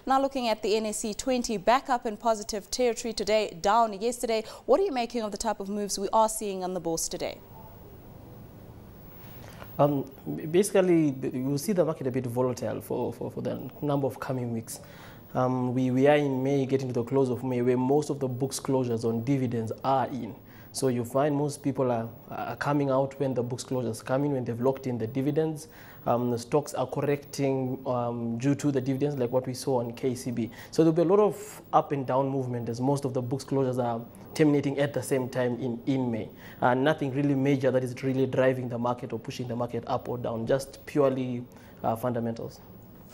Now looking at the NSE 20, back up in positive territory today, down yesterday. What are you making of the type of moves we are seeing on the bourse today? Basically, you will see the market a bit volatile for the number of coming weeks. We are in May, getting to the close of May, where most of the books closures on dividends are in. So you find most people are coming out when the books closures come in, when they've locked in the dividends. The stocks are correcting due to the dividends, like what we saw on KCB. So there'll be a lot of up and down movement as most of the books closures are terminating at the same time in May. Nothing really major that is really driving the market or pushing the market up or down, just purely fundamentals.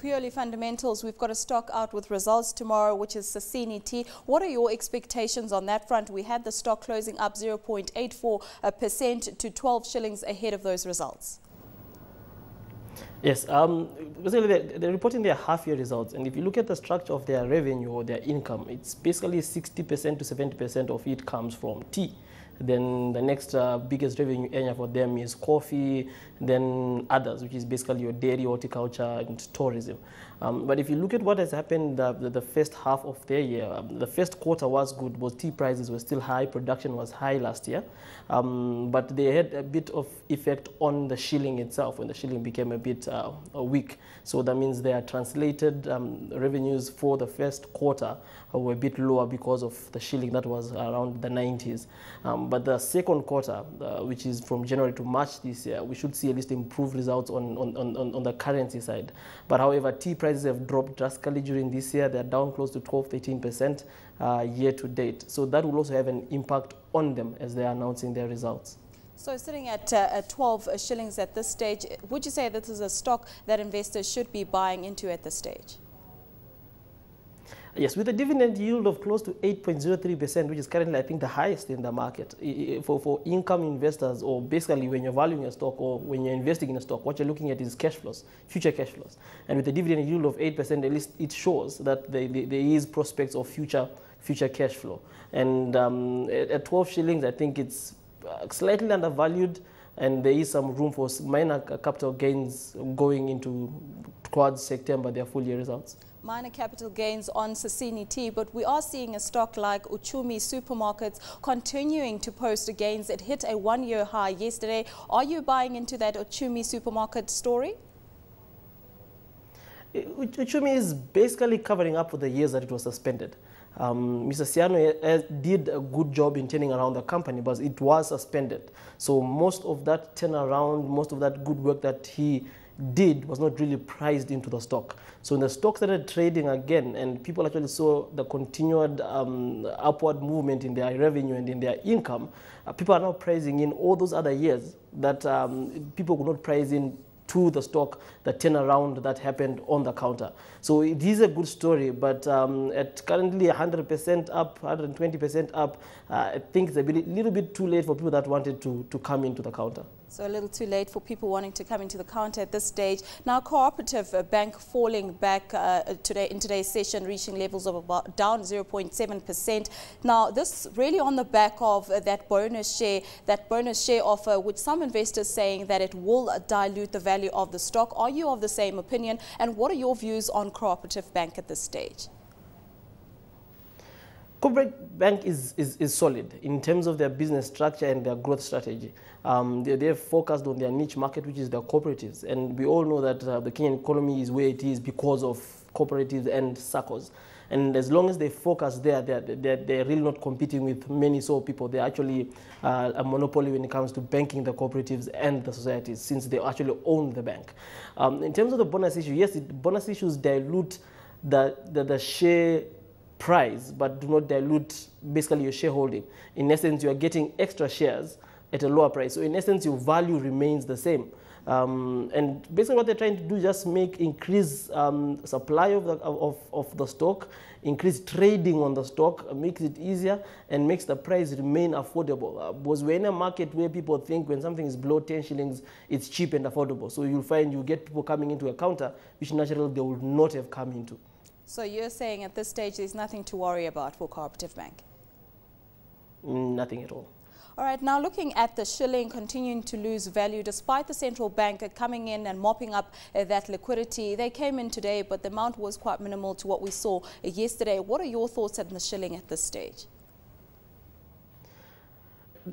Purely fundamentals. We've got a stock out with results tomorrow, which is SASINI Tea. What are your expectations on that front? We had the stock closing up 0.84% to 12 shillings ahead of those results. Yes, basically they're reporting their half-year results, and if you look at the structure of their revenue or their income, it's basically 60% to 70% of it comes from tea. Then the next biggest revenue area for them is coffee, then others, which is basically your dairy, horticulture, and tourism. But if you look at what has happened the first half of the year, the first quarter was good, but tea prices were still high, production was high last year. But they had a bit of effect on the shilling itself when the shilling became a bit weak. So that means their translated revenues for the first quarter were a bit lower because of the shilling that was around the 90s. But the second quarter, which is from January to March this year, we should see at least improved results on the currency side. But however, tea prices have dropped drastically during this year. They're down close to 12–13% year to date. So that will also have an impact on them as they're announcing their results. So sitting at 12 shillings at this stage, would you say this is a stock that investors should be buying into at this stage? Yes, with a dividend yield of close to 8.03%, which is currently, I think, the highest in the market. For income investors, or basically when you're valuing a stock or when you're investing in a stock, what you're looking at is cash flows, future cash flows. And with a dividend yield of 8%, at least it shows that there is prospects of future cash flow. And at 12 shillings, I think it's slightly undervalued, and there is some room for minor capital gains going towards September, their full year results. Minor capital gains on SASINI Tea, but we are seeing a stock like UCHUMI supermarkets continuing to post gains. It hit a one-year high yesterday. Are you buying into that UCHUMI supermarket story? UCHUMI is basically covering up for the years that it was suspended. Mr. Siano did a good job in turning around the company, but it was suspended. So most of that turnaround, most of that good work that he did was not really priced into the stock. So when the stock started trading again and people actually saw the continued upward movement in their revenue and in their income, people are now pricing in all those other years that people could not price in to the stock, the turnaround that happened on the counter. So it is a good story, but at currently 100% up, 120% up, I think it's a little bit too late for people that wanted to come into the counter. So a little too late for people wanting to come into the counter at this stage. Now, Co-operative Bank falling back in today's session, reaching levels of about down 0.7%. Now, this really on the back of that bonus share offer, which some investors saying that it will dilute the value of the stock. Are you of the same opinion? And what are your views on Co-operative Bank at this stage? Corporate Bank is solid in terms of their business structure and their growth strategy. They're focused on their niche market, which is the cooperatives. And we all know that the Kenyan economy is where it is because of cooperatives and SACCOs. And as long as they focus there, they're really not competing with many people. They're actually a monopoly when it comes to banking the cooperatives and the societies, since they actually own the bank. In terms of the bonus issue, yes, bonus issues dilute the share price, but do not dilute basically your shareholding. In essence, you are getting extra shares at a lower price. So in essence, your value remains the same. And basically what they're trying to do is just increase supply of the stock, increase trading on the stock, makes it easier and makes the price remain affordable. Because we're in a market where people think when something is below 10 shillings, it's cheap and affordable. So you'll find you get people coming into a counter, which naturally they would not have come into. So you're saying at this stage there's nothing to worry about for Co-operative Bank? Nothing at all. All right, now looking at the shilling continuing to lose value despite the central bank coming in and mopping up that liquidity. They came in today, but the amount was quite minimal to what we saw yesterday. What are your thoughts on the shilling at this stage?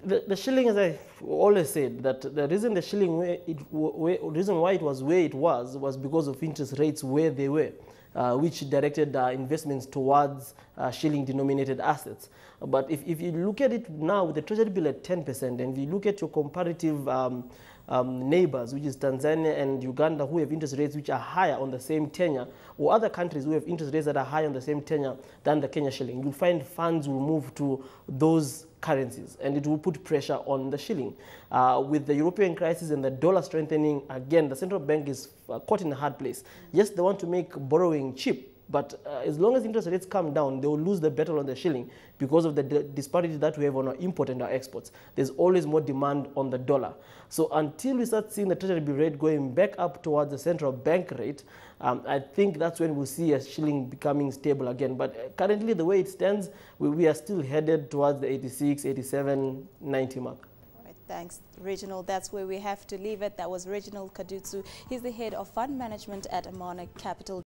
The shilling, as I always said, that the reason the shilling reason why it was where it was because of interest rates where they were, which directed investments towards shilling-denominated assets. But if you look at it now with the treasury bill at 10%, and if you look at your comparative neighbors, which is Tanzania and Uganda, who have interest rates which are higher on the same tenure, or other countries who have interest rates that are higher on the same tenure than the Kenya shilling, you'll find funds will move to those currencies, and it will put pressure on the shilling. With the European crisis and the dollar strengthening, again, the central bank is caught in a hard place. Yes, they want to make borrowing cheap, but as long as interest rates come down, they will lose the battle on the shilling because of the disparity that we have on our import and our exports. There's always more demand on the dollar. So until we start seeing the treasury bill rate going back up towards the central bank rate, I think that's when we'll see a shilling becoming stable again. But currently, the way it stands, we are still headed towards the 86, 87, 90 mark. Thanks, Reginald. That's where we have to leave it. That was Reginald Kadzutu. He's the head of fund management at Amana Capital.